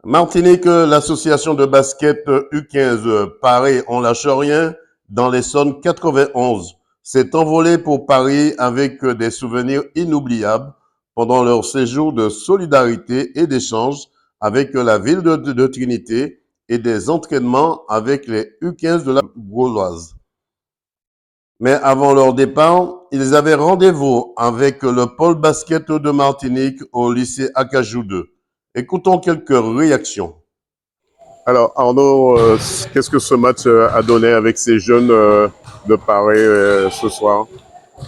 Martinique, l'association de basket U15 Paris, on lâche rien, dans l'Essonne 91, s'est envolée pour Paris avec des souvenirs inoubliables pendant leur séjour de solidarité et d'échange avec la ville de Trinité et des entraînements avec les U15 de la Gauloise. Mais avant leur départ, ils avaient rendez-vous avec le pôle basket de Martinique au lycée Acajou 2. Écoutons quelques réactions. Alors Arnaud, qu'est-ce que ce match a donné avec ces jeunes de Paris ce soir?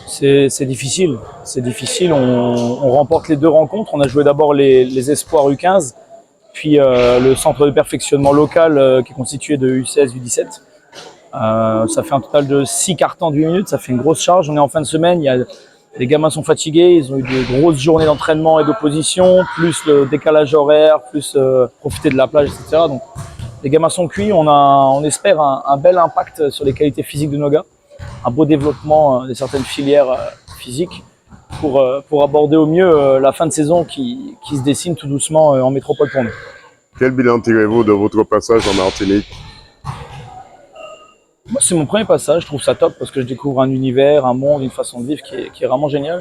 C'est difficile, c'est difficile. On remporte les deux rencontres. On a joué d'abord les espoirs U15, puis le centre de perfectionnement local qui est constitué de U16, U17. Ça fait un total de 6 cartons de 8 minutes, ça fait une grosse charge. On est en fin de semaine, les gamins sont fatigués, ils ont eu de grosses journées d'entraînement et d'opposition, plus le décalage horaire, plus profiter de la plage, etc. Donc les gamins sont cuits, on espère un bel impact sur les qualités physiques de nos gars, un beau développement de certaines filières physiques pour aborder au mieux la fin de saison qui se dessine tout doucement en métropole pour nous. Quel bilan tirez-vous de votre passage en Martinique? Moi, c'est mon premier passage, je trouve ça top parce que je découvre un univers, un monde, une façon de vivre qui est vraiment génial.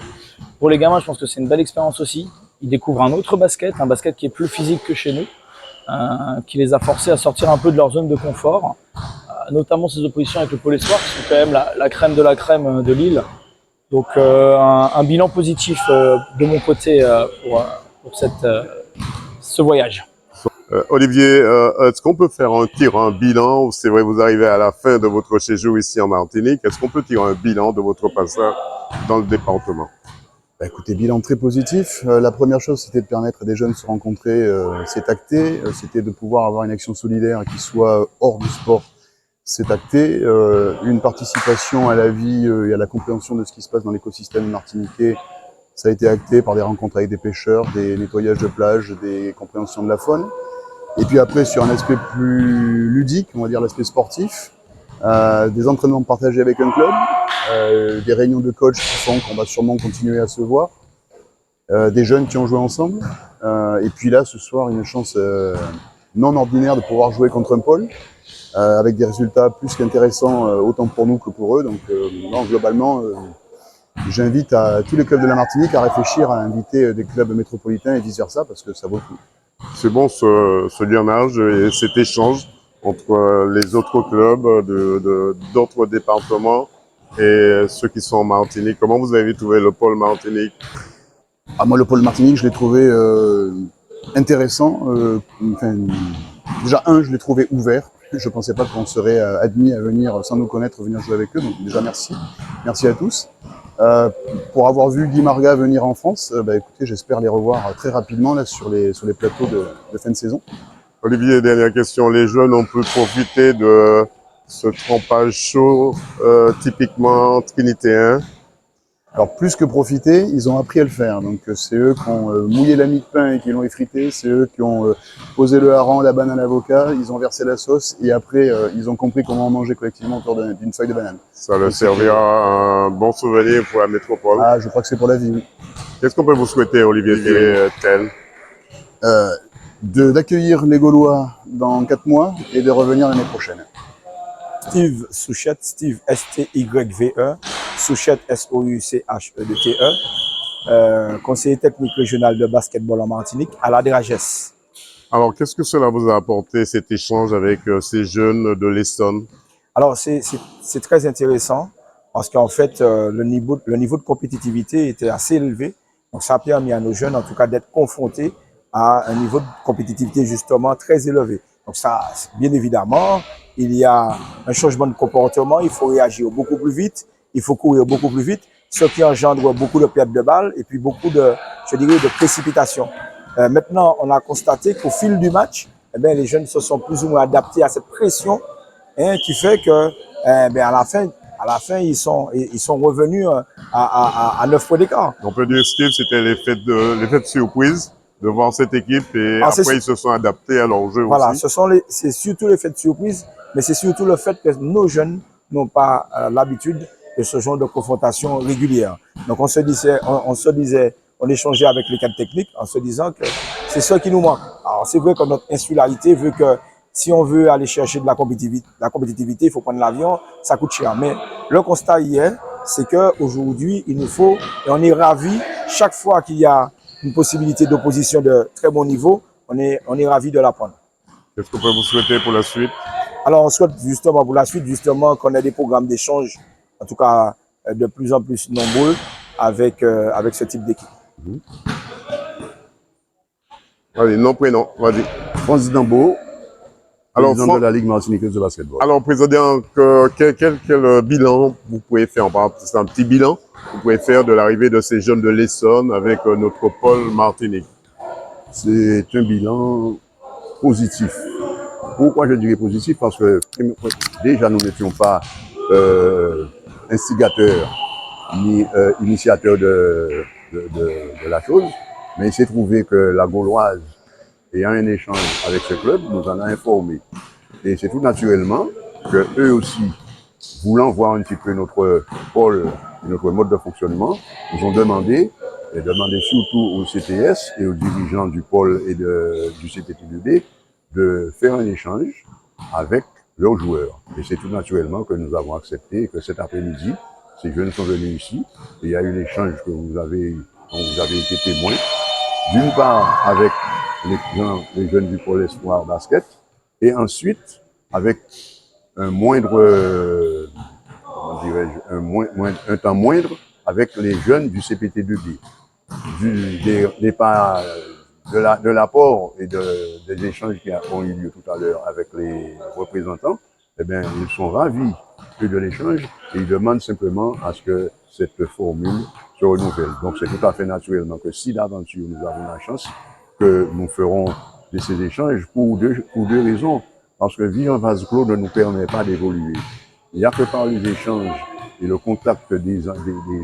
Pour les gamins, je pense que c'est une belle expérience aussi. Ils découvrent un autre basket, un basket qui est plus physique que chez nous, qui les a forcés à sortir un peu de leur zone de confort, notamment ces oppositions avec le Pôle Espoir, qui sont quand même la crème de la crème de Lille. Donc un bilan positif de mon côté pour ce voyage. Olivier, est-ce qu'on peut faire un bilan? C'est vrai, vous arrivez à la fin de votre séjour ici en Martinique. Est-ce qu'on peut tirer un bilan de votre passage dans le département? Bah, écoutez, bilan très positif. La première chose, c'était de permettre à des jeunes de se rencontrer, c'est acté. C'était de pouvoir avoir une action solidaire qui soit hors du sport, c'est acté. Une participation à la vie et à la compréhension de ce qui se passe dans l'écosystème martiniquais, ça a été acté par des rencontres avec des pêcheurs, des nettoyages de plage, des compréhensions de la faune. Et puis après, sur un aspect plus ludique, on va dire l'aspect sportif, des entraînements partagés avec un club, des réunions de coach qui font qu'on va sûrement continuer à se voir, des jeunes qui ont joué ensemble, et puis là, ce soir, une chance non ordinaire de pouvoir jouer contre un pôle, avec des résultats plus qu'intéressants, autant pour nous que pour eux. Donc non, globalement, j'invite tous les clubs de la Martinique à réfléchir à inviter des clubs métropolitains et vice-versa, parce que ça vaut le coup. C'est bon ce lionnage et cet échange entre les autres clubs d'autres départements et ceux qui sont en Martinique. Comment vous avez trouvé le pôle Martinique? Moi, le pôle Martinique, je l'ai trouvé intéressant. Déjà, je l'ai trouvé ouvert. Je ne pensais pas qu'on serait admis à venir, sans nous connaître, venir jouer avec eux. Donc déjà, merci. Merci à tous. Pour avoir vu Guy Marga venir en France, écoutez, j'espère les revoir très rapidement là, sur les plateaux de fin de saison. Olivier, dernière question. Les jeunes ont pu profiter de ce trempage chaud typiquement trinitéen? Alors plus que profiter, ils ont appris à le faire. Donc c'est eux qui ont mouillé la mie de pain et qui l'ont effrité, c'est eux qui ont posé le hareng, la banane à l'avocat, ils ont versé la sauce et après ils ont compris comment manger collectivement autour d'une feuille de banane. Ça leur servira un bon souvenir pour la métropole. Ah, je crois que c'est pour la vie, oui. Qu'est-ce qu'on peut vous souhaiter, Olivier Tel? D'accueillir les Gaulois dans 4 mois et de revenir l'année prochaine. Steve Souchette, Steve S-T-Y-V-E, Souchette S-O-U-C-H-E-D-T-E, conseiller technique régional de basketball en Martinique à la DRAGES. Alors, qu'est-ce que cela vous a apporté, cet échange avec ces jeunes de l'Essonne? Alors, c'est très intéressant parce qu'en fait, le niveau de compétitivité était assez élevé. Donc, ça a permis à nos jeunes, en tout cas, d'être confrontés à un niveau de compétitivité justement très élevé. Donc ça, bien évidemment, il y a un changement de comportement, il faut réagir beaucoup plus vite, il faut courir beaucoup plus vite, ce qui engendre beaucoup de pertes de balles et puis beaucoup de précipitation. Maintenant, on a constaté qu'au fil du match, les jeunes se sont plus ou moins adaptés à cette pression qui fait que à la fin, ils sont revenus à 9 points d'écart. On peut dire, Steve, c'était l'effet de surprise de voir cette équipe et après ils se sont adaptés à leur jeu voilà, aussi. C'est surtout l'effet de surprise, mais c'est surtout le fait que nos jeunes n'ont pas l'habitude de ce genre de confrontation régulière. Donc on échangeait avec les cadres techniques en se disant que c'est ce qui nous manque. Alors, c'est vrai que notre insularité veut que si on veut aller chercher de la compétitivité, il faut prendre l'avion, ça coûte cher. Mais le constat hier, c'est qu'aujourd'hui, il nous faut, et on est ravis, chaque fois qu'il y a une possibilité d'opposition de très bon niveau, on est ravis de la prendre. Qu'est-ce qu'on peut vous souhaiter pour la suite? Alors, on souhaite justement pour la suite, justement, qu'on ait des programmes d'échange, en tout cas de plus en plus nombreux, avec ce type d'équipe. Allez, nom, prénom, vas-y. Francis Dambo, Alors, président de la Ligue martiniquaise de basketball. Alors, président, quel bilan vous pouvez faire? C'est un petit bilan vous pouvez faire de l'arrivée de ces jeunes de l'Essonne avec notre pôle Martinique. C'est un bilan positif. Pourquoi je dirais positif? Parce que déjà, nous n'étions pas instigateurs ni initiateurs de la chose, mais il s'est trouvé que la Gauloise, ayant un échange avec ce club, nous en a informés. Et c'est tout naturellement que eux aussi, voulant voir un petit peu notre pôle, notre mode de fonctionnement, nous ont demandé, et demandé surtout au CTS et aux dirigeants du pôle et du CPT2B, de faire un échange avec leurs joueurs. Et c'est tout naturellement que nous avons accepté et que cet après-midi, ces jeunes sont venus ici. Et il y a eu l'échange dont vous avez été témoin. D'une part avec les jeunes du pôle Espoir Basket, et ensuite avec un moindre, comment dirais-je, un temps moindre avec les jeunes du CPT2B. De l'apport et des échanges qui ont eu lieu tout à l'heure avec les représentants, eh bien, ils sont ravis de l'échange et ils demandent simplement à ce que cette formule se renouvelle. Donc, c'est tout à fait naturellement que si d'aventure nous avons la chance, que nous ferons de ces échanges pour deux raisons. Parce que vivre en vase clos ne nous permet pas d'évoluer. Il n'y a que par les échanges et le contact des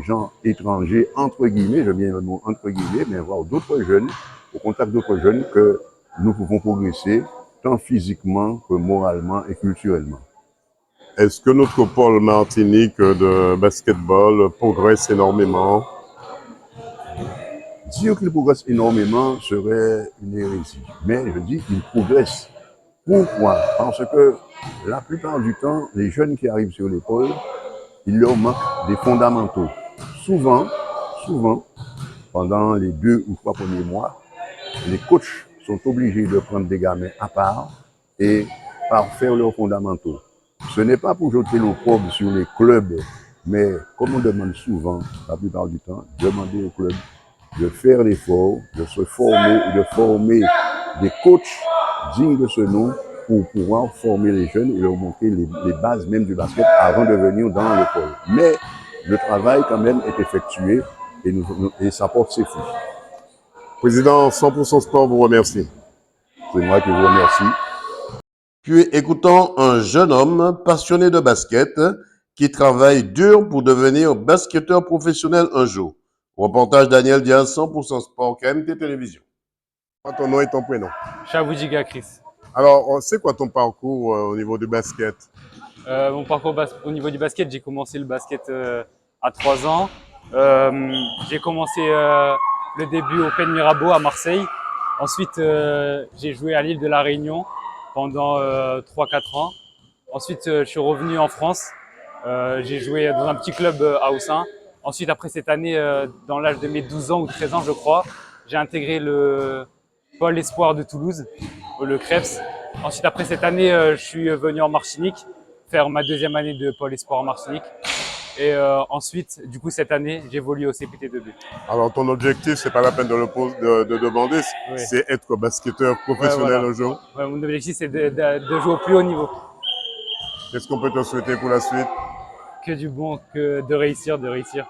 gens étrangers, entre guillemets, je viens le mot entre guillemets, mais voir d'autres jeunes, au contact d'autres jeunes, que nous pouvons progresser, tant physiquement que moralement et culturellement. Est-ce que notre pôle Martinique de basketball progresse énormément? Dire qu'il progresse énormément serait une hérésie, mais je dis qu'il progresse. Pourquoi? Parce que la plupart du temps, les jeunes qui arrivent sur les pôles, il leur manque des fondamentaux. Souvent, pendant les 2 ou 3 premiers mois, les coachs sont obligés de prendre des gamins à part et parfaire leurs fondamentaux. Ce n'est pas pour jeter l'opprobre sur les clubs, mais comme on demande souvent, la plupart du temps, demander aux clubs de faire l'effort, de se former et de former des coachs dignes de ce nom pour pouvoir former les jeunes et leur montrer les bases même du basket avant de venir dans le pôle. Mais le travail quand même est effectué et ça porte ses fruits. Président 100% Sport vous remercie. C'est moi qui vous remercie. Puis écoutons un jeune homme passionné de basket qui travaille dur pour devenir basketteur professionnel un jour. Reportage Daniel Diaz, 100% Sport, KMT Télévision. Ton nom et ton prénom. Chaboudiga Chris. Alors, c'est quoi ton parcours au niveau du basket? Mon parcours au niveau du basket, j'ai commencé le basket à 3 ans. J'ai commencé le début au Pen Mirabeau à Marseille. Ensuite, j'ai joué à l'île de la Réunion pendant 3-4 ans. Ensuite, je suis revenu en France. J'ai joué dans un petit club à Oussin. Ensuite, après cette année, dans l'âge de mes 12 ans ou 13 ans, je crois, j'ai intégré le pôle Espoir de Toulouse, le CREPS. Ensuite, après cette année, je suis venu en Martinique faire ma 2e année de pôle Espoir en Martinique. Et ensuite, du coup, cette année, j'évolue au CPT2B. Alors, ton objectif, c'est pas la peine de demander, Oui. c'est être basketteur professionnel voilà. un jour. Ouais, mon objectif, c'est de jouer au plus haut niveau. Qu'est-ce qu'on peut te souhaiter pour la suite? Que du bon, que de réussir, de réussir.